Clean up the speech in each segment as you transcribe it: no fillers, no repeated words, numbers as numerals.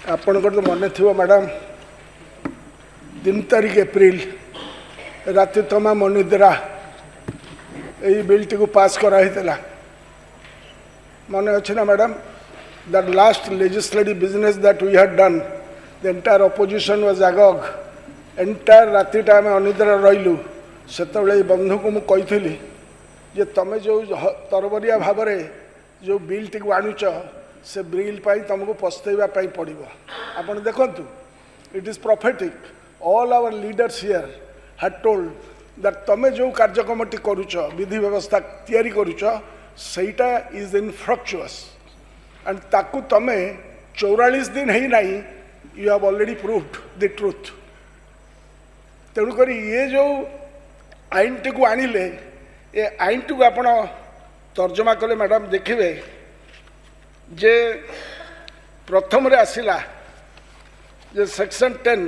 आपणकर तो मन थी मैडम 3 तारिख एप्रिल राति तमा मनिद्रा यही बिल टी पास कराई मन अच्छे ना madam that last legislative business that we had done the entire opposition was agog entire राति आम अनिद्रा रहीलु से बंधु को मुझे जे तमें जो तरबरिया भाव जो बिल टी आणुच से बिल तुमको पस्तैवाई पड़ो आप देखु it is prophetic all our leaders here had told that तमें जो कार्यक्रम टी करुच विधि व्यवस्था तैयारी करुच सेटा इज इनफ्रक्चुअस एंड ताकू तमें 44 दिन है ना you have already proved the truth तेणुक ये जो आईन टी को आनिले ये आईन टी को आप तर्जमा कले मैडम देखिए जे प्रथम रे आसिला जे सेक्शन 10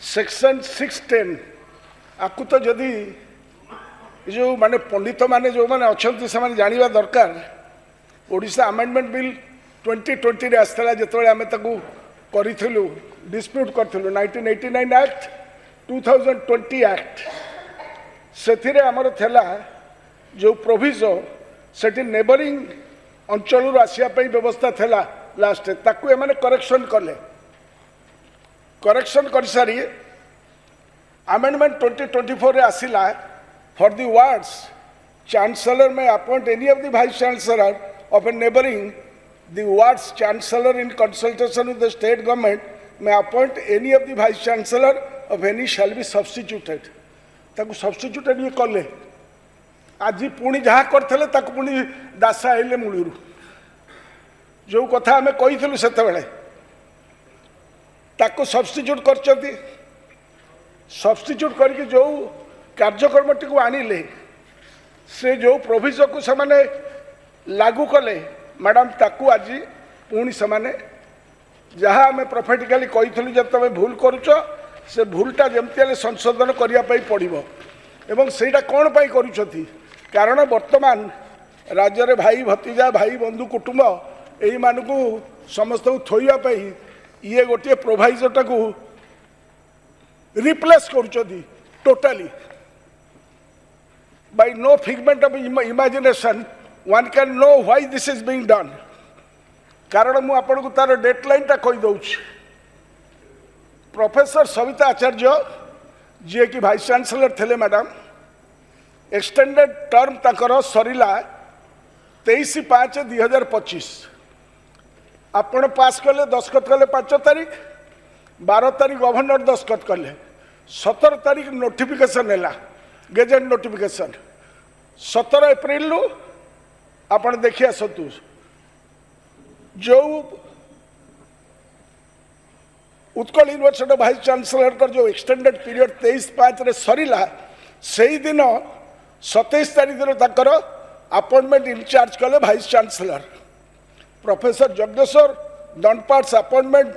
सेक्शन 610 आपको तो जदि जो माने पंडित माने जो माने अच्छे से जानिबा दरकार ओडिशा अमेंडमेंट बिल 2020 रे आसला जेतबे आमे ताकू करिथिलु डिस्प्यूट करथिलु 1989 एक्ट 2020 एक्ट सेथिरे हमर थेला जो प्रोविजो सेठी नेबरिंग अंचल आसिया व्यवस्था थेला लास्ट ताकू एमाने करेक्शन कले करेक्शन कर सारी अमेंडमेंट 2024 रे आसिला for the words chancellor may appoint any of the vice chancellor of a neighbouring the words chancellor in consultation with the state government may appoint any of the vice chancellor of any shall be substituted ताकू substituted ये कले आज पुणी जहाँ करते पुणी दासा आइले मूलू जो कथा आम कही से ताको सब्स्टिट्यूट कर सब्स्टिट्यूट करके जो कार्यक्रम टी आनिले से जो प्रोविजन को से माने लागू कले मैडम ताकू आज पुणी से माने जहाँ आम प्रोफेटिकली कही जब तुम भूल करुच से भूलटा जमती संशोधन करने पड़ो एवं सेटा कौन पाई करुछथि कारण वर्तमान राज्य रे भाई भतीजा भाई बंधु कुटुंब यही मानू समस्त थोइबा ये गोटे प्रोवाइजरटा को रिप्लेस करुछथि totally by no figment of imagination one can know why this is being done कारण मु आपन को तार डेडलाइन टा कहि दउछि प्रोफेसर सविता आचार्य जी कि वाइस चांसलर थे मैडम एक्सटेंडेड टर्म तकर सरिला 23/5/2025 आपण पास कले दस्खत कले 5 तारीख 12 तारीख गवर्नर दस्खत कले 17 तारीख नोटिफिकेशन है गेजेट नोटिफिकेशन 17 एप्रिल आपण देखी आसतु जो उत्कल यूनिवर्सिटी वाइस चांसलर का जो एक्सटेंडेड पीरियड 23/5 रे सरिला से ही दिन 27 तारीख दिन तक अपॉइंटमेंट इंचार्ज कले vice chancellor professor Jagadeshwar Dandapat's appointment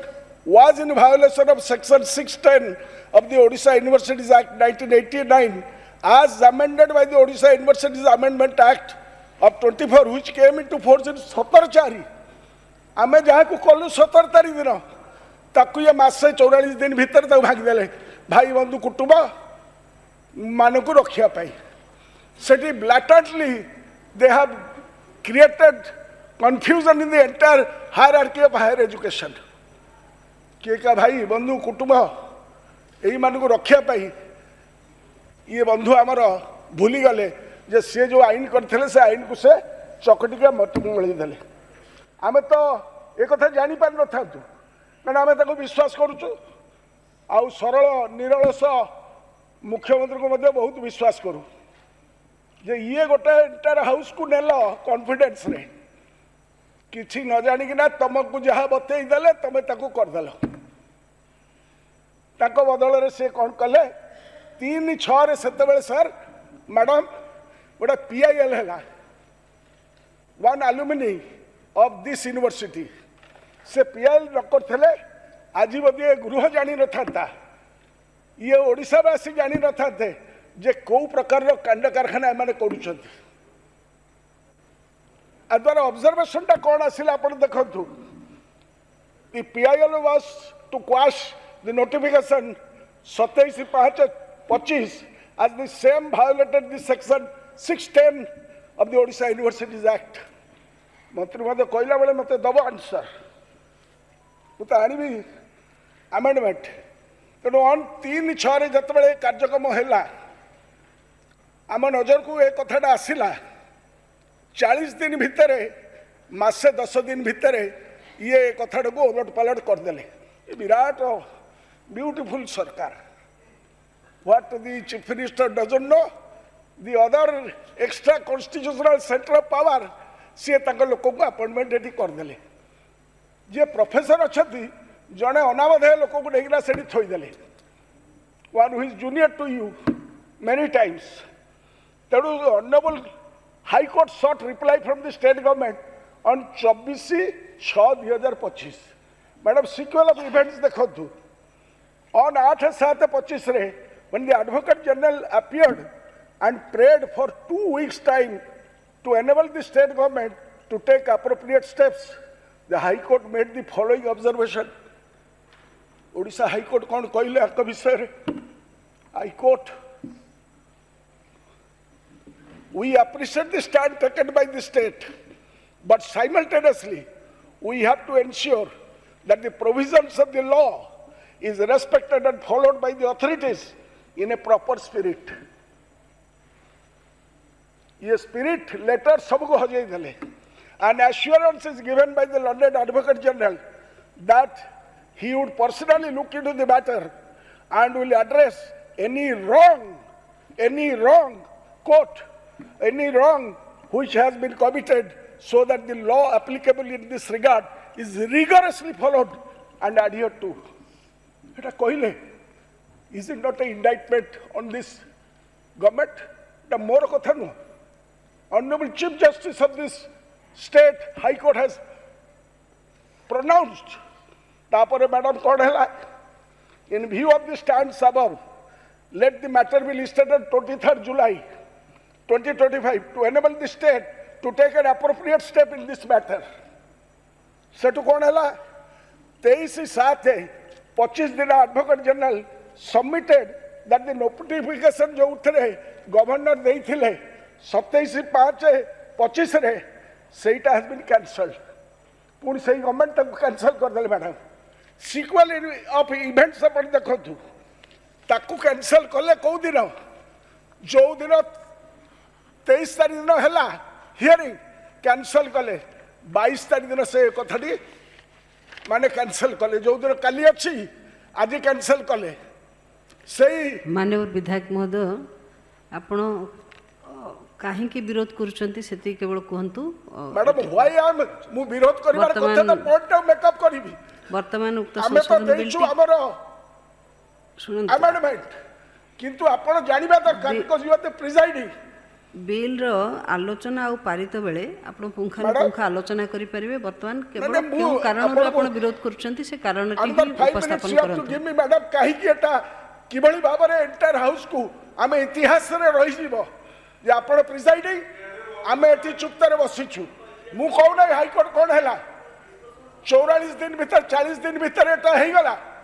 was in violation of section 610 of the Odisha universities act 1989 as amended by the Odisha Universities Amendment Act of 24 which came into force in 17/4 आमे जहाँ को कलु 17 तारीख दिन ताकू ये मासे 44 दिन भीतर तक भागीदे भाई बंधु कुटुंब मान को रखा से blatantly they have created confusion in the entire hierarchy of higher education किए का भाई बंधु कुटुंब यही मान को रखा ये बंधु आमर भूली गले जे सी जो आईन करते से आईन को से चकटिका मत मिलदेले आम तो एक कथा जानी पार न था कारण आम ताको विश्वास करुचु आउ सरल निरलस मुख्यमंत्री को मध्य बहुत विश्वास करू जे ये गोटे एंटायर हाउस को नेल कॉन्फिडेंस रे किछि न जानी ना तुमको जहाँ बतई देले तुम ताको करदेल ताको बदल रे से कौन कले 3/6 से सर मैडम गोटे PIL है one alumni of this university से PIL नकर थे आज बोधे गृह जानी न था ये ओडिशावासी जानी न था जे कौ प्रकार कांड कारखाना एम कर द्वारा ऑब्जर्वेशन टा कौन आसिला आप देखु the PIL was to quash the notification 27/5/25 as the same violated the section 610 of the Odisha Universities Act. मंत्री मत कहला बेले मत दब आंसर मुझे आनबी आमेंडमेंट तेणु 3/6 जिते कार्यक्रम है आम नजर को एक कथाटा आसला 40 दिन भितर मासे 10 दिन भितर ये कथाटा को उलट पालट करदे विराट ब्यूटीफुल सरकार what the chief minister doesn't know the other extra constitutional centre of power सी लोक को अपॉइंटमेंट ये करदे जे प्रोफेसर अच्छा जड़े अनावधाय लोक को लेकिन से थोदेले one who is junior to you many times तेणु honourable high court short reply from the state government on 24/6/2025 madam sequel of events देखो on 8/7/25 when the Advocate General appeared and prayed for 2 weeks time to enable the state government to take appropriate steps, the High Court made the following observation. Odisha High Court कौन कहले आपका विषय High Court, we appreciate the stand taken by the state, but simultaneously we have to ensure that the provisions of the law is respected and followed by the authorities in a proper spirit. ये spirit letter सबको हजाई देले, and assurance is given by the London Advocate General that he would personally look into the matter and will address any wrong quote, any wrong which has been committed, so that the law applicable in this regard is rigorously followed and adhered to. Eta कहले, is it not an indictment on this government? The more कथा नु Honorable Chief Justice of this state High Court has pronounced. तापर madam कौन है? In view of the stands above, let the matter be listed on 23rd July 2025 to enable the state to take an appropriate step in this matter. सेटू कौन है? 23/7/25 दिन Advocate General submitted that the notification जो उठे governor दे थिले 27/5/25 सेटा has been cancelled. पुणी से government तक कैंसल कर देले मैडम. सीक्वेल ऑफ इवेंट्स अपन देखो ताकू कैंसल कले कौ दिन जो दिन 23 तारीख दिन है हियरिंग कैंसल कले 22 तारीख दिन से कथाटी माने कैंसल कले जो दिन काली अच्छी आज कैंसल कले सही. माननीय विधायक महोदय आपण काहे की विरोध करूछंती सेती केवल कहंतु. मैडम व्हाई आई एम मु विरोध करिवार कथा त पॉइंट ऑफ मेकअप करिवि वर्तमान उक्त संशोधन बिल हमरो अमेंडमेंट किंतु आपण जानिबा दरकार because you are the presiding bill रो आलोचना आ पारित बेले आपण पुंखानुपुंखा आलोचना करि परिबे. वर्तमान केवल क्यों कारण रो आपण विरोध करूछंती से कारण टी उपस्थापन करंतु. गिव मी मैडम काहे की एटा किबळी बाबरे एंटायर हाउस को आमे इतिहास रे रहि जीवो जे आपण प्रिजाइडिंग आमे एठी चुप्तर बसिछु. मु कहू नै हाई कोर्ट कोन हैला 44 दिन भीतर 40 दिन भीतर एटा हेई गला